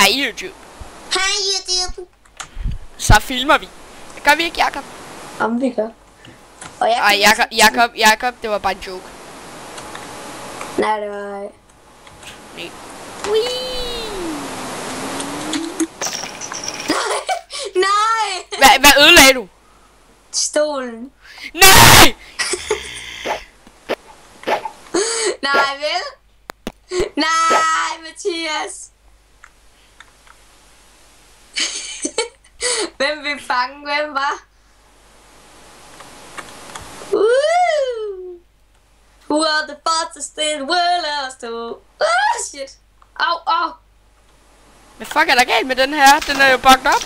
Hej YouTube. Hej YouTube. Så filmer vi. Det gør vi ikke, Jakob? Om vi gør. Og Ej, Jakob, det var bare en joke. Nej, det var... Nej. Nej! Hvad ødelagde du? Stolen. Nej! Nej, vel? Nej, Mathias. Hvem vil fange hvem, var? Who are the fastest in the world? Shit. Au, au. Hvad fuck er der galt med den her? Den er jo bugged op.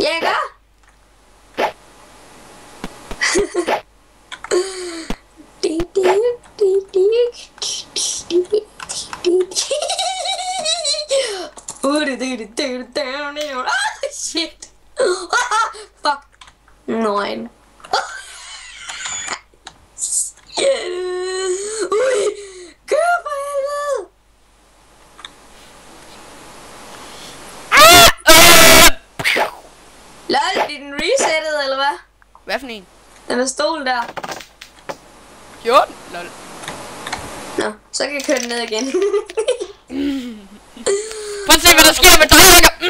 Jæger. Shit. Fuck. Nein. Ui. Kør for helvede. Lol, det er den resettet, eller hvad? Hvad for en? Den er stol der. 14? Lol. Nå, så kan jeg køre den ned igen. Prøv at se, hvad der sker med dig, Jakob.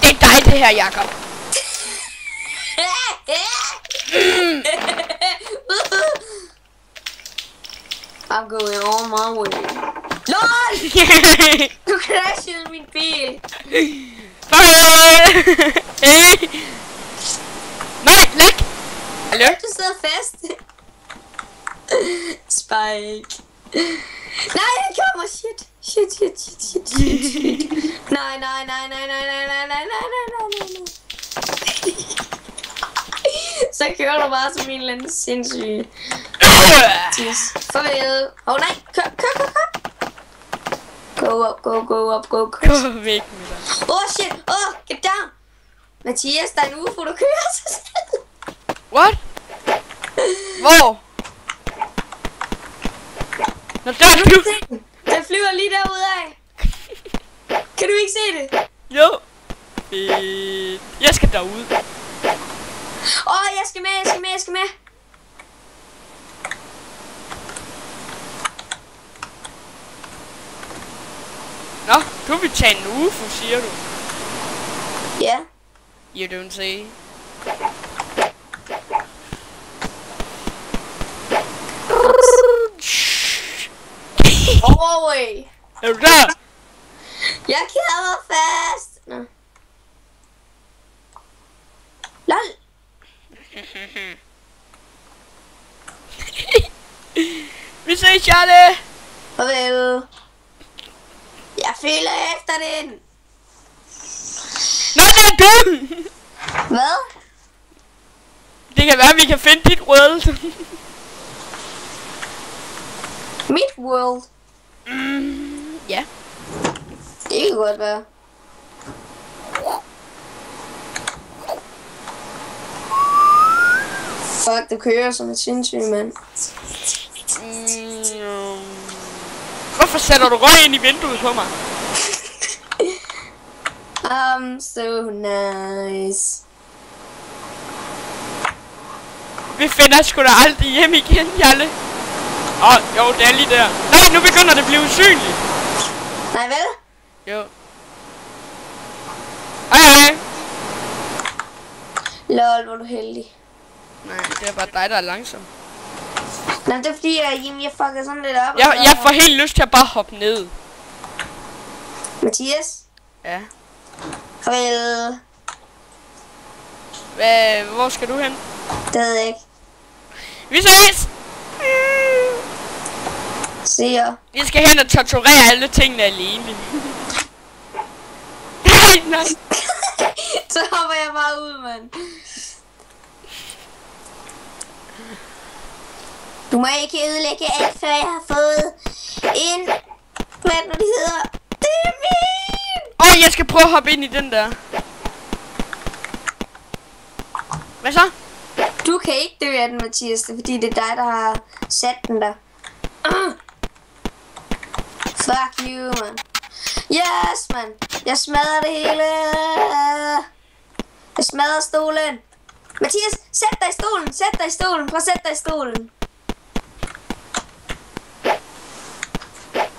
Det er dig, det her, Jakob. I'm going on my way. LOL! Du crashede min bil. Hey! Nej, læk! Hallo? Du sidder fast. Spike. Nej, han kommer. Shit. Shit. Nej. Så kører du bare som en eller anden sindssyg. Farvel. Nej, kør. Go up. Gå væk med dig. Shit. Get down. Mathias, der er en UFO, der kører sig selv. What? Hvor? Nå, der er du. Den flyver lige derudad. Kan du ikke se det? Jo. Jeg skal derud. Jeg skal med. Nå, du vil tage en UFO, siger du? Ja. You don't say. Overway. Er du der? Jeg kæder fast. Nå. Lol. Vi ses, Charlie. Farvel. Jeg følger efter den. Nå, det er du. Hvad? Det kan være, at vi kan finde dit world. Mit world. Ja. Det kan godt være. Fuck, det kører som et sindssygt, mand. Hvorfor sætter du røg ind i vinduet på mig? So nice. Vi finder sgu da aldrig hjem igen, Jalle. Jo, det er lige der. Nej, nu begynder det at blive usynligt. Nej, vel? Jo. Hej. Lol, hvor er du heldig. Nej, det er bare dig, der er langsom. Nej, det er fordi, jeg fucker sådan lidt op. Jeg får helt lyst til at bare hoppe ned. Mathias? Ja. Farvel. Hvor skal du hen? Det ved jeg ikke. Vi ses! Se jer. Vi skal hen og torturere alle tingene alene. Nej. Så hopper jeg bare ud, mand. Du må ikke ødelægge alt, før jeg har fået en... Hvad er det, hedder? Det er min! Jeg skal prøve at hoppe ind i den der. Hvad så? Du kan ikke dø af den, Mathias, det er fordi det er dig, der har sat den der. Fuck you, man. Yes, man. Jeg smadrer det hele. Jeg smadrer stolen. Mathias, sæt dig i stolen. Sæt dig i stolen. Prøv at sætte dig i stolen.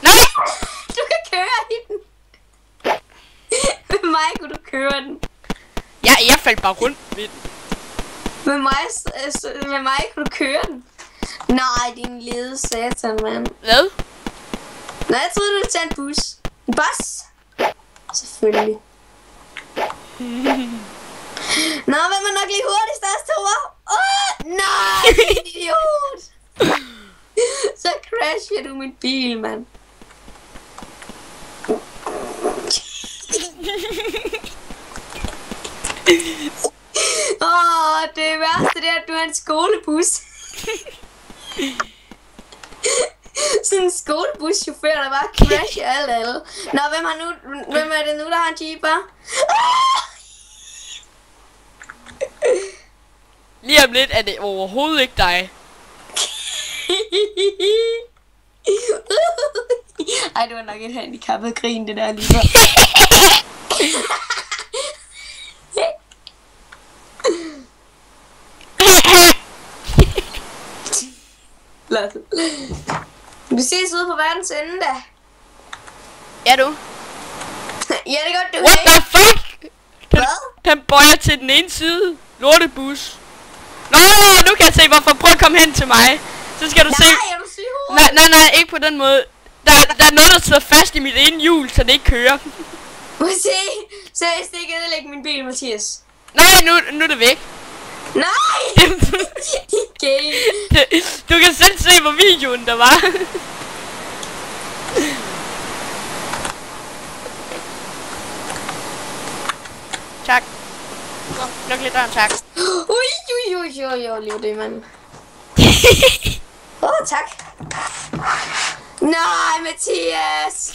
Nej! Du kan køre i den. Med mig kunne du køre den. Ja, jeg faldt bare rundt ved den. Med mig kunne du køre den. Nej, din lede satan, mand. Hvad? Nej, jeg troede, du ville tage en bus. En bus? Selvfølgelig. Nå, hvem er nok lige hurtigst af os to? Nej, idiot! Så crasher du min bil, mand. Det værste det er, at du er en skolebus. Sådan en skolebuschauffør, der bare crasher alle. Nå, hvem er det nu, der har en jeeper? Lige om lidt er det overhovedet ikke dig. Ej, det var nok et handicappet grin, det der lige var. Vi ses ude på verdens ende, da. Ja, du. Ja, det er godt, du. What the fuck? Hvad? Den bøjer til den ene side. Lortebus. Nå, nu kan jeg se, hvorfor. Prøv at komme hen til mig. Så skal du se. Nej, er du syg? Nej, ikke på den måde. Der er noget, der sidder fast i mit ene hjul, så det ikke kører. Må se. Seriøst, det ikke ødelægge min bil, Mathias. Nej, nu er det væk. Nej! Okay. Du kan selv se på videoen, der var. Tak. Luk lidt døren, tak. Ui, lige det, mand. Tak. Nej, Mathias.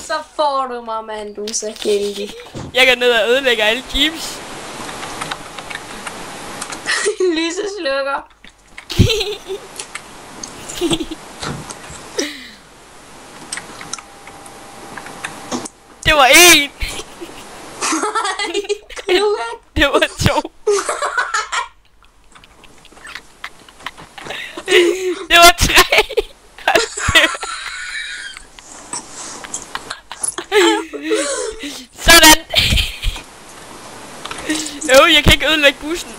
Så får du mig, mand. Du er så heldig. Jeg går ned og ødelægger alle jeeps. Lyset slukker. Det var en. Det var to. Det var tre. Sådan. Jeg kan ikke ødelægge bussen.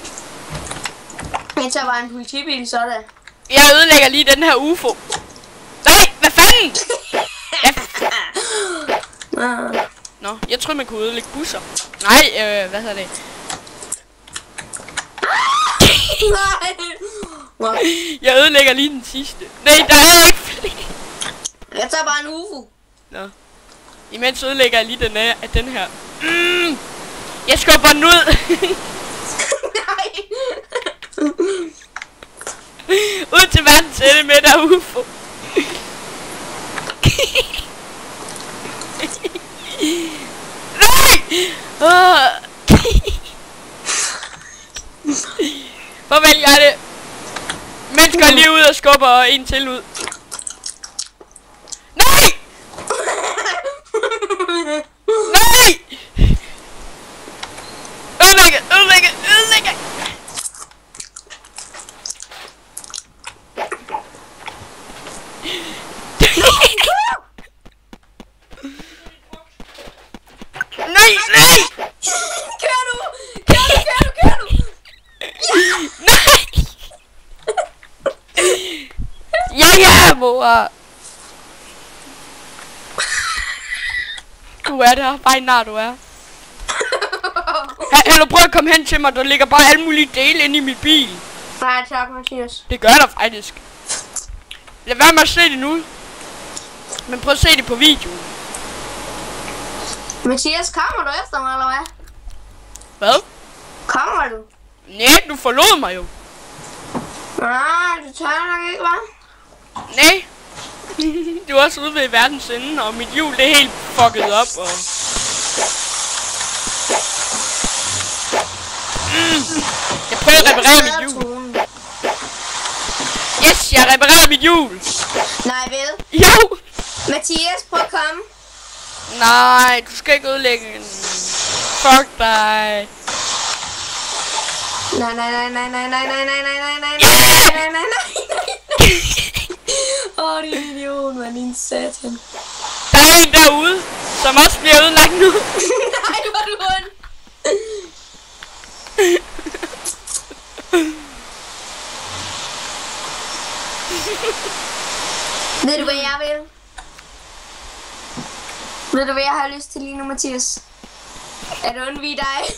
Jeg tager bare en politibil, sådan. Jeg ødelægger lige den her UFO. Nej, hvad fanden? Nå, jeg tror man kunne ødelægge busser. Nej, hvad hedder det? Nej. Jeg ødelægger lige den sidste. Nej, der er ikke flere. Jeg tager bare en UFO. Nå. Imens ødelægger jeg lige den her. Jeg skubber den ud. Nej. Ud til verdens ende med der UFO. Nej! Farvel, Jette. Mens går lige ud og skubber en til ud. Nej! Nej! Ødelægge! Nej! Kør nu! Nej! Ja, mor! Du er der, bare nar du er. Eller prøv at komme hen til mig, der ligger bare alle mulige dele inde i min bil. Nej, tak, Mathias. Det gør der faktisk. Lad være med at se det nu. Men prøv at se det på videoen. Mathias, kommer du efter mig, eller hvad? Hvad? Kommer du? Nej, du forlod mig jo. Nej, det tør jeg nok ikke, hva'? Nej. Du er også ude ved verdens ende, og mit hjul det er helt fucket op, og... Jeg prøver at reparere mit hjul. Yes, jeg reparerer mit hjul. Nej, vel? Jo! Mathias, prøv at komme. Nej, du skal ikke ødelægge en... Fuck dig. Nej. Åh, det er en idiot, man. Din satan. Der er en derude, som også bliver ødelagt nu. Nej, hvor er du ond. Ved du, hvad jeg vil? Ved du, hvad jeg har lyst til lige nu, Mathias? At undvige dig.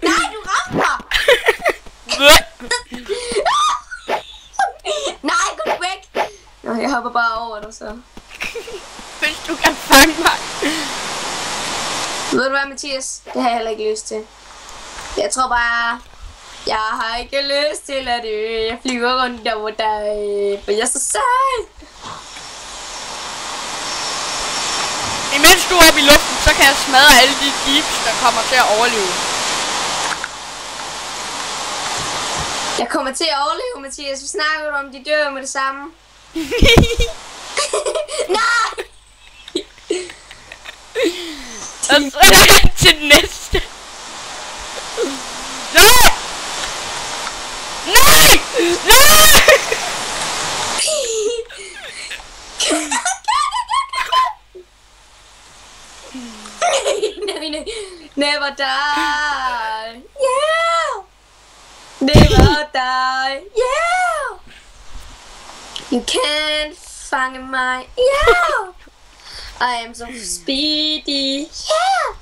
Nej, du rammer! Nej, gå væk! Nå, jeg hopper bare over dig så. Hvis du kan fange mig. Ved du hvad, Mathias? Det har jeg heller ikke lyst til. Jeg tror bare... Jeg har ikke lyst til at jeg flyver rundt over dig. For jeg er så sej. Imens du er oppe i luften, så kan jeg smadre alle de jeeps, der kommer til at overleve. Jeg kommer til at overleve, Mathias. Vi snakker om, de dør med det samme. Nej! Og så er jeg til den næste. Nej! Nej! Nej! Nej. Never die. Yeah. Never die. Yeah. You can't find my. Yeah. I am so speedy. Yeah.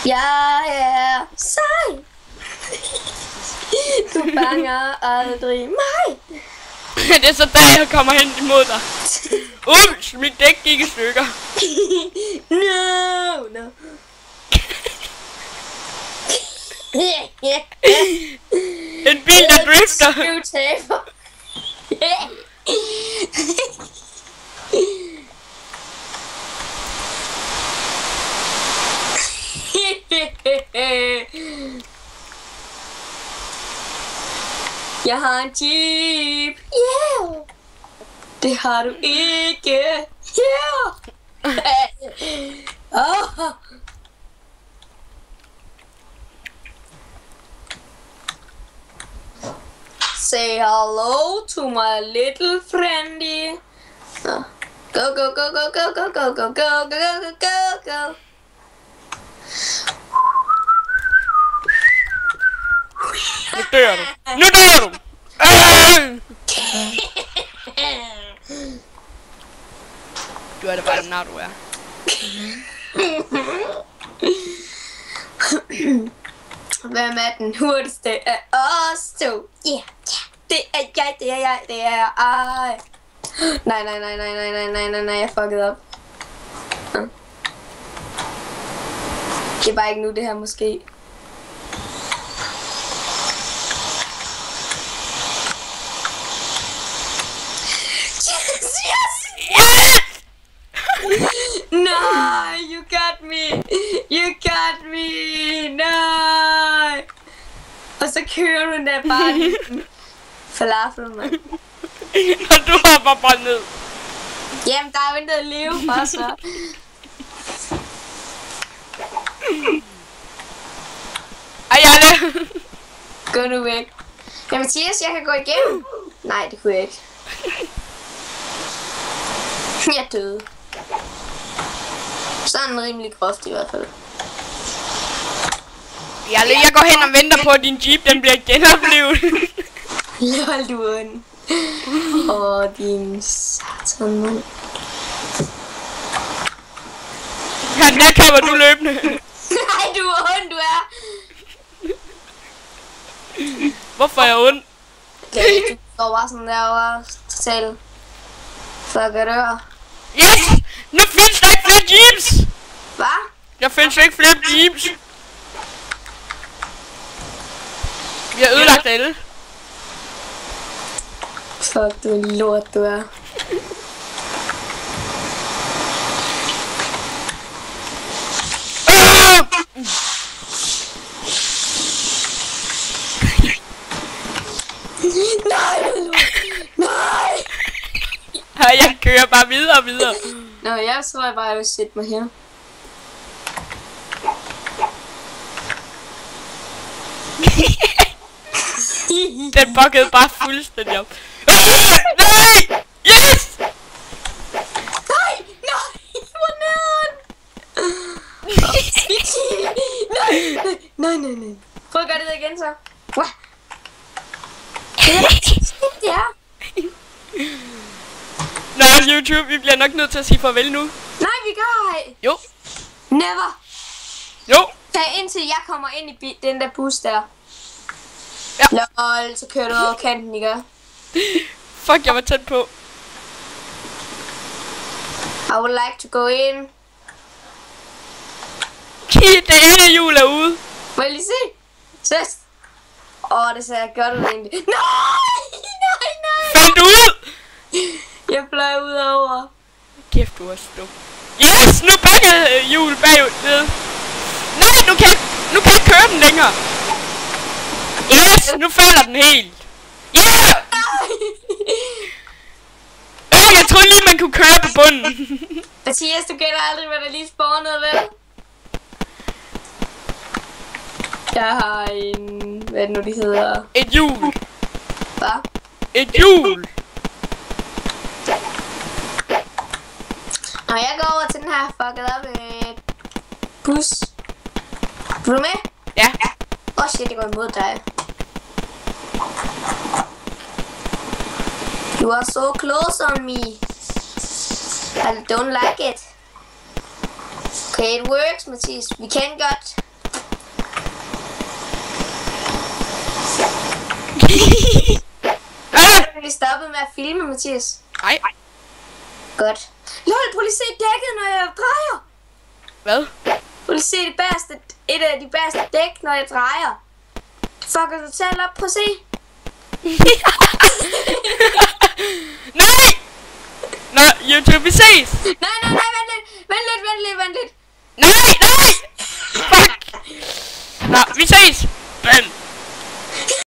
Jeg er sej. Du fanger aldrig mig. Det er så der, jeg kommer hen imod dig. Ups, mit dæk gik i stykker. No. En bil, der drifter. Du taber. Jeg har en jeep. Yeah. Det har du ikke. Yeah. Oh. Say hello to my little friendy. Go, go, go, go, go, go, go, go, go, go, go, go, go. Nu dør du. Nu dør du. Du er det bare når du er. Hvem er den hurtigste af os to? Yeah, det er jeg, det er jeg, det er jeg. Nej, jeg fuckede op. Det er bare ikke nu, det her måske. Nej, you got me, nej. Og så kører hun der bare falafel, mand. Og du hopper bare ned. Jamen, der er jo intet at leve for, så. Ej, Janne. Gå nu væk. Jamen, Mathias, jeg kan gå igennem. Nej, det kunne jeg ikke. Jeg døde. Sådan rimelig groft i hvert fald. Jeg går hen og venter på, at din jeep den bliver genoplevet. Lol, du er ond. Åh, din satan, mand. Ja, der kommer du løbende. Nej, du er ond, du er. Hvorfor er jeg ond? Okay, du står bare sådan der og totalt fucker. Yes! Nu findes der ikke flere jeeps! Hvad? Der findes ikke flere jeeps. Vi har ødelagt alle. Fuck, du er lort, du er. Nej, nej! Har videre. Nå, jeg tror jeg bare, jeg vil sætte mig her. Den bukkede bare fuldstændig op. Nej! Yes! Nej! Hvor nederen! Nej. Prøv at gøre det igen så. Ja. Nå, YouTube, vi bliver nok nødt til at sige farvel nu. Nej, vi gør ej. Jo. Never. Jo. Tag indtil jeg kommer ind i den der bus der. Ja. Lol, så kører du over kanten, ikke? Fuck, jeg var tæt på. I would like to go in. Det ene hjul er ude. Må jeg lige se? Test. Det ser godt ud egentlig. Nej! Fandt du ud? Jeg fløj ud over. Kæft, du er stum. Yes, nu bakkede hjul bagud ned. Nej, nu kan jeg ikke køre den længere. Yes, nu falder den helt. Yeah! Jeg troede lige, man kunne køre på bunden. Mathias, du gætter aldrig, hvad der lige spawnede, vel? Jeg har en... Hvad er det nu, de hedder? Et hjul. Hvad? Et hjul. Når jeg går over til den her fucket op bus. Er du med? Ja. Shit, det går imod dig. You are so close on me. I don't like it. Okay, it works, Mathias. Vi kan godt. Vi stoppede med at filme, Mathias. Nej. Godt. Lol, prøv lige at se dækket, når jeg drejer. Hvad? Prøv lige at se et af de bedste dæk, når jeg drejer. Fucker du totalt op, prøv at se. Nej! Nå, YouTube, vi ses! Nej, vent lidt. Nej! Fuck! Nå, vi ses! Bam!